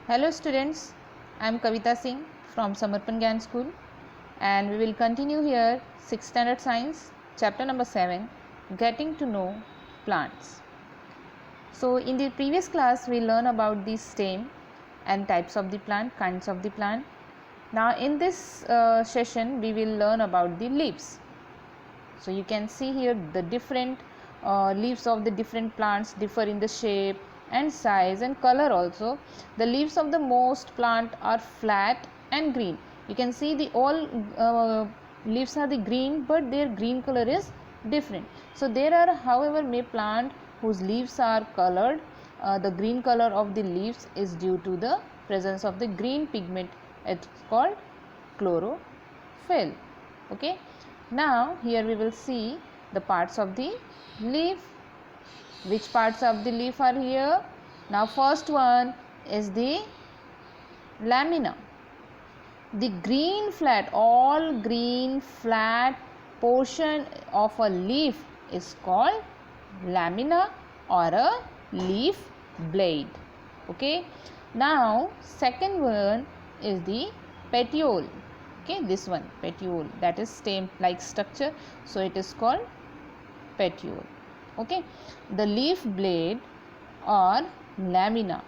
Hello students, I am Kavita Singh from Samarpan Gyan School and we will continue here 6th standard science chapter number 7 getting to know plants. So in the previous class we learned about the stem and types of the plant, kinds of the plant. Now in this session we will learn about the leaves. So you can see here the different leaves of the different plants differ in the shape and size and color also. The leaves of the most plant are flat and green. You can see the all leaves are the green, but their green color is different. So there are however may plant whose leaves are colored. The green color of the leaves is due to the presence of the green pigment. It's called chlorophyll. Okay. Now here we will see the parts of the leaf. Which parts of the leaf are here? Now first one is the lamina. The green flat, all green flat portion of a leaf is called lamina or a leaf blade. Okay. Now second one is the petiole. Okay, this one petiole, that is stem like structure, so it is called petiole. Okay, the leaf blade or lamina,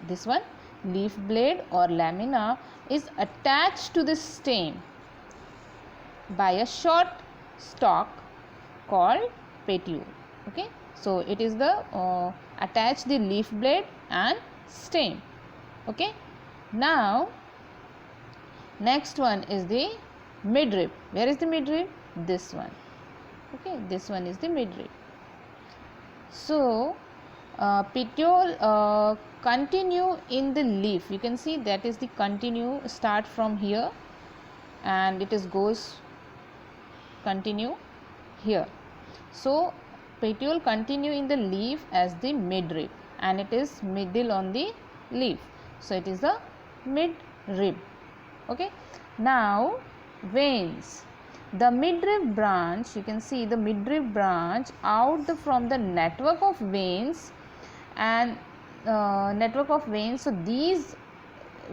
this one leaf blade or lamina is attached to the stem by a short stalk called petiole. Okay, so it is the attach the leaf blade and stem. Okay, now next one is the midrib. Where is the midrib? This one. Okay, this one is the midrib. So petiole continue in the leaf. You can see that is the continue, start from here and it is goes continue here. So petiole continue in the leaf as the midrib and it is middle on the leaf. So it is the midrib. Okay, now veins. The midrib branch, you can see the midrib branch out from the network of veins and network of veins. So these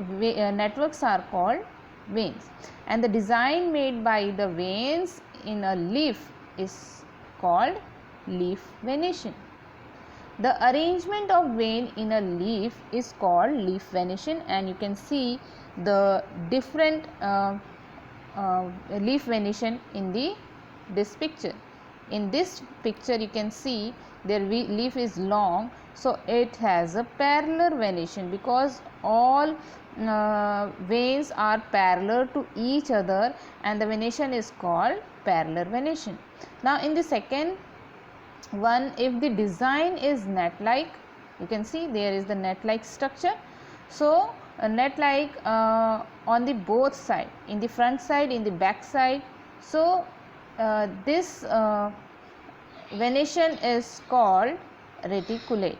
networks are called veins, and the design made by the veins in a leaf is called leaf venation. The arrangement of vein in a leaf is called leaf venation, and you can see the different leaf venation in this picture. In this picture you can see their leaf is long, so it has a parallel venation because all veins are parallel to each other and the venation is called parallel venation. Now in the second one, if the design is net like, you can see there is the net like structure. So a net like on the both side, in the front side, in the back side. So this venation is called reticulate.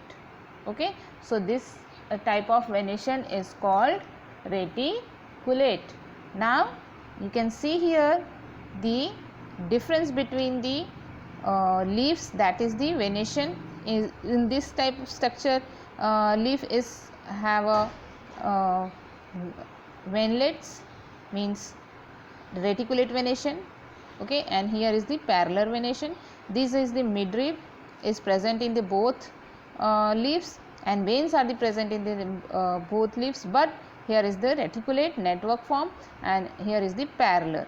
Okay, so this type of venation is called reticulate. Now you can see here the difference between the leaves, that is the venation. Is in this type of structure leaf is have a venlets, means reticulate venation. Okay, and here is the parallel venation. This is the midrib is present in the both leaves and veins are the present in the both leaves, but here is the reticulate network form and here is the parallel.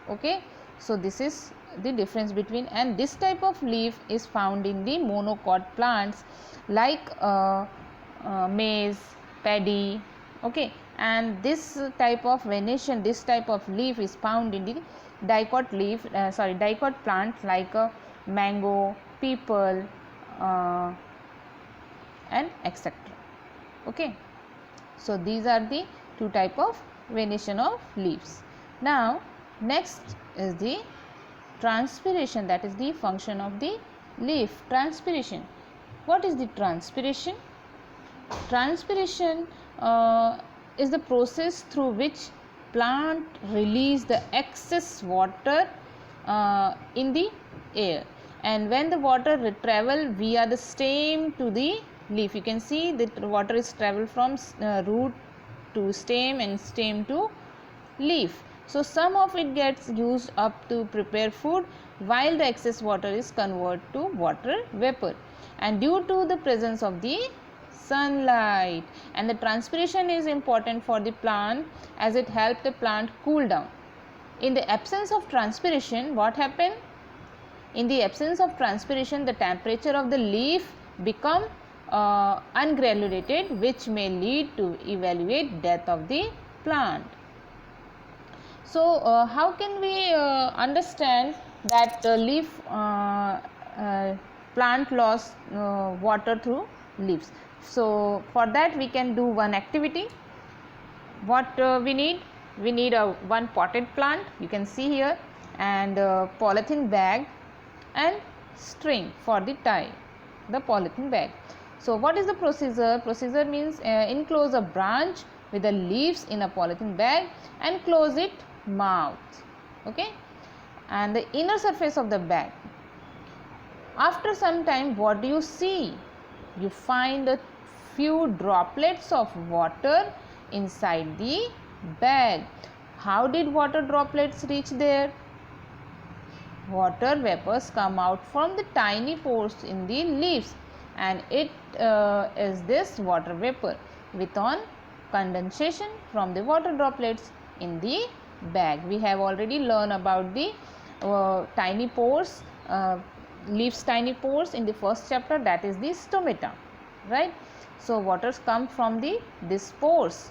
Okay, so this is the difference between, and this type of leaf is found in the monocot plants like maize, paddy. Okay, and this type of venation, this type of leaf is found in the dicot leaf dicot plants like mango, peepal and etc. Okay, so these are the two type of venation of leaves. Now next is the transpiration, that is the function of the leaf. Transpiration. What is the transpiration? Transpiration is the process through which plant release the excess water in the air, and when the water travel via the stem to the leaf. You can see that water is traveled from root to stem and stem to leaf. So some of it gets used up to prepare food, while the excess water is converted to water vapor, and due to the presence of the sunlight. And the transpiration is important for the plant as it helps the plant cool down. In the absence of transpiration, what happens? In the absence of transpiration, the temperature of the leaf become ungranulated, which may lead to evaluate death of the plant. So how can we understand that leaf plant lost water through leaves? So for that we can do one activity. What we need? We need a one potted plant, you can see here, and a polythene bag and string for the tie the polythene bag. So what is the procedure? Procedure means enclose a branch with the leaves in a polythene bag and close it mouth, okay, and the inner surface of the bag. After some time, what do you see? You find a few droplets of water inside the bag. How did water droplets reach there? Water vapors come out from the tiny pores in the leaves, and it is this water vapor with on condensation from the water droplets in the bag. We have already learned about the tiny pores, leaves tiny pores in the first chapter, that is the stomata, right? So waters come from these pores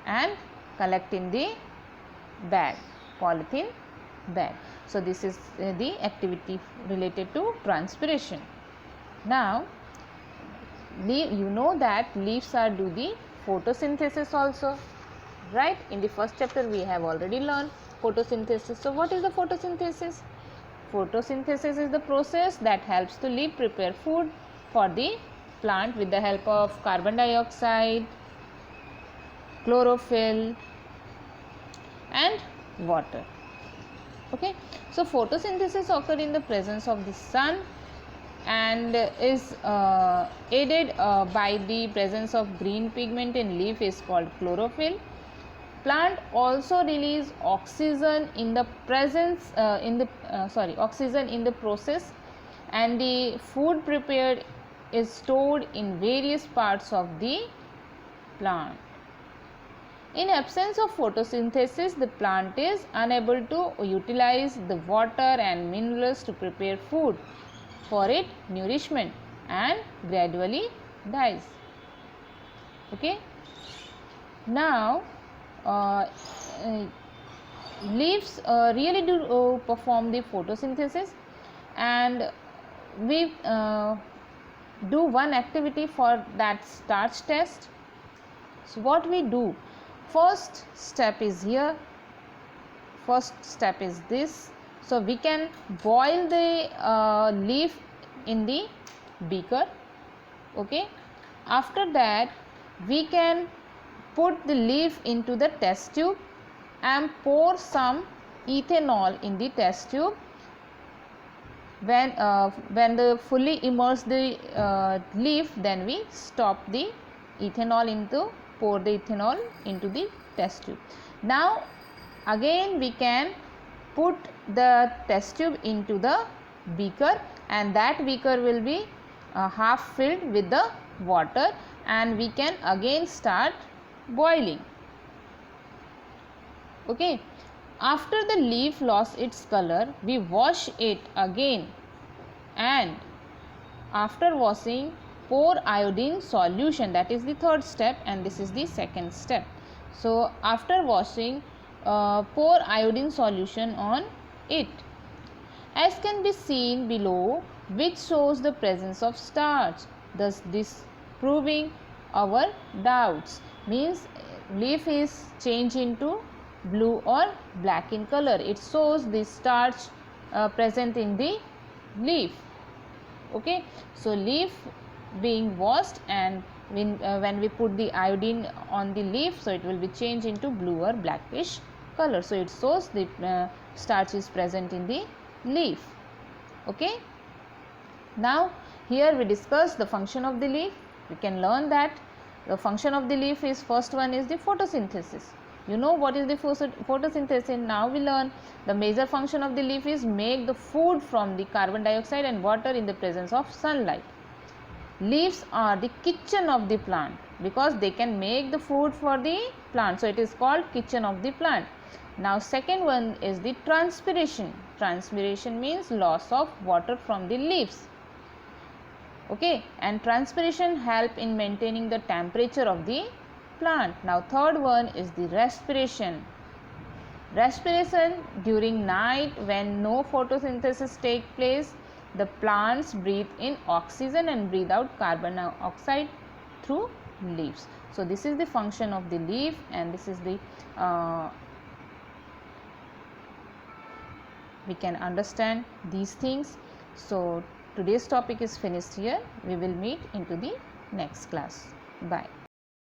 and collect in the bag, polythene bag. So this is the activity related to transpiration. Now you know that leaves are do the photosynthesis also, right? In the first chapter we have already learned photosynthesis. So what is the photosynthesis? Photosynthesis is the process that helps the leaf prepare food for the plant with the help of carbon dioxide, chlorophyll and water. Okay, so photosynthesis occurs in the presence of the sun and is aided by the presence of green pigment in leaf is called chlorophyll. Plant also release oxygen in the presence oxygen in the process, and the food prepared is stored in various parts of the plant. In absence of photosynthesis, the plant is unable to utilize the water and minerals to prepare food for its nourishment and gradually dies. Okay. Now leaves really do perform the photosynthesis, and we do one activity for that starch test. So what we do, first step is here, first step is this. So we can boil the leaf in the beaker, okay. After that we can put the leaf into the test tube and pour some ethanol in the test tube. When the fully immerse the leaf, then we stop the ethanol into, pour the ethanol into the test tube. Now again we can put the test tube into the beaker, and that beaker will be half filled with the water, and we can again start boiling. Okay. After the leaf lost its color, we wash it again, and after washing, pour iodine solution, that is the third step, and this is the second step. So after washing, pour iodine solution on it, as can be seen below, which shows the presence of starch, thus disproving our doubts. Means leaf is changed into blue or black in color, it shows the starch present in the leaf. Okay, so leaf being washed, and when we put the iodine on the leaf, so it will be changed into blue or blackish color, so it shows the starch is present in the leaf. Okay, now here we discuss the function of the leaf. We can learn that the function of the leaf is, first one is the photosynthesis. You know what is the photosynthesis. Now we learn the major function of the leaf is make the food from the carbon dioxide and water in the presence of sunlight. Leaves are the kitchen of the plant because they can make the food for the plant, so it is called kitchen of the plant. Now second one is the transpiration. Transpiration means loss of water from the leaves. Okay, and transpiration help in maintaining the temperature of the plant. Now third one is the respiration. Respiration during night when no photosynthesis take place, the plants breathe in oxygen and breathe out carbon dioxide through leaves. So this is the function of the leaf, and this is the we can understand these things. So today's topic is finished here. We will meet into the next class. Bye.